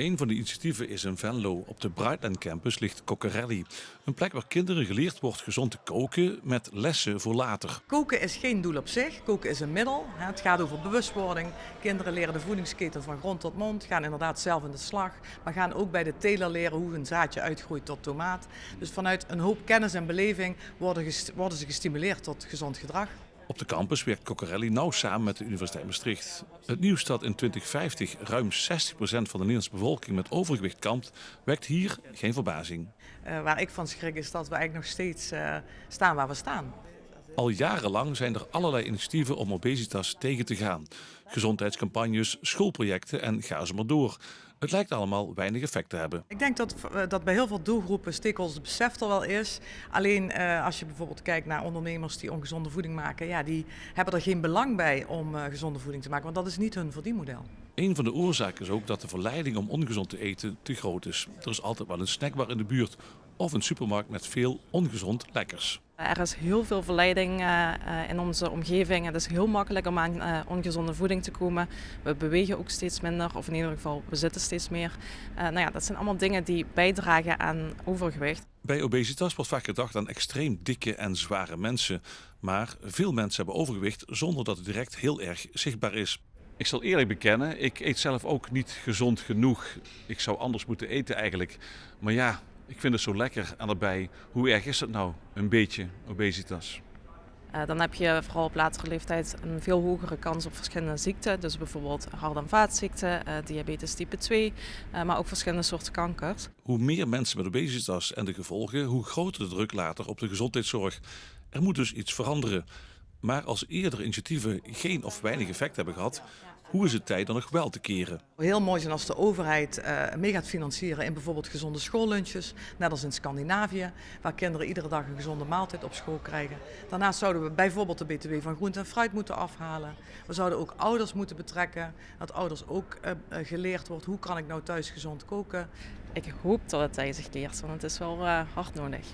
Een van de initiatieven is in Venlo. Op de Brightland Campus ligt Cocarelli. Een plek waar kinderen geleerd wordt gezond te koken met lessen voor later. Koken is geen doel op zich, koken is een middel. Het gaat over bewustwording. Kinderen leren de voedingsketen van grond tot mond, gaan inderdaad zelf in de slag. Maar gaan ook bij de teler leren hoe een zaadje uitgroeit tot tomaat. Dus vanuit een hoop kennis en beleving worden ze gestimuleerd tot gezond gedrag. Op de campus werkt Cocarelli nauw samen met de Universiteit Maastricht. Het nieuws dat in 2050 ruim 60% van de Nederlandse bevolking met overgewicht kampt, wekt hier geen verbazing. Waar ik van schrik is dat we eigenlijk nog steeds staan waar we staan. Al jarenlang zijn er allerlei initiatieven om obesitas tegen te gaan. Gezondheidscampagnes, schoolprojecten en ga zo maar door. Het lijkt allemaal weinig effect te hebben. Ik denk dat bij heel veel doelgroepen stakeholders het besef er wel is. Alleen als je bijvoorbeeld kijkt naar ondernemers die ongezonde voeding maken, ja, die hebben er geen belang bij om gezonde voeding te maken, want dat is niet hun verdienmodel. Een van de oorzaken is ook dat de verleiding om ongezond te eten te groot is. Er is altijd wel een snackbar in de buurt of een supermarkt met veel ongezond lekkers. Er is heel veel verleiding in onze omgeving. Het is heel makkelijk om aan ongezonde voeding te komen. We bewegen ook steeds minder, of in ieder geval we zitten steeds meer. Dat zijn allemaal dingen die bijdragen aan overgewicht. Bij obesitas wordt vaak gedacht aan extreem dikke en zware mensen. Maar veel mensen hebben overgewicht zonder dat het direct heel erg zichtbaar is. Ik zal eerlijk bekennen, ik eet zelf ook niet gezond genoeg. Ik zou anders moeten eten eigenlijk. Maar ja, ik vind het zo lekker. En daarbij, hoe erg is het nou? Een beetje obesitas. Dan heb je vooral op latere leeftijd een veel hogere kans op verschillende ziekten. Dus bijvoorbeeld hart- en vaatziekten, diabetes type 2, maar ook verschillende soorten kankers. Hoe meer mensen met obesitas en de gevolgen, hoe groter de druk later op de gezondheidszorg. Er moet dus iets veranderen. Maar als eerdere initiatieven geen of weinig effect hebben gehad, hoe is het tijd dan nog wel te keren? Heel mooi zijn als de overheid mee gaat financieren in bijvoorbeeld gezonde schoollunches, net als in Scandinavië, waar kinderen iedere dag een gezonde maaltijd op school krijgen. Daarnaast zouden we bijvoorbeeld de BTW van groente en fruit moeten afhalen. We zouden ook ouders moeten betrekken, dat ouders ook geleerd wordt hoe kan ik nou thuis gezond koken. Ik hoop dat het tij zich keert, want het is wel hard nodig.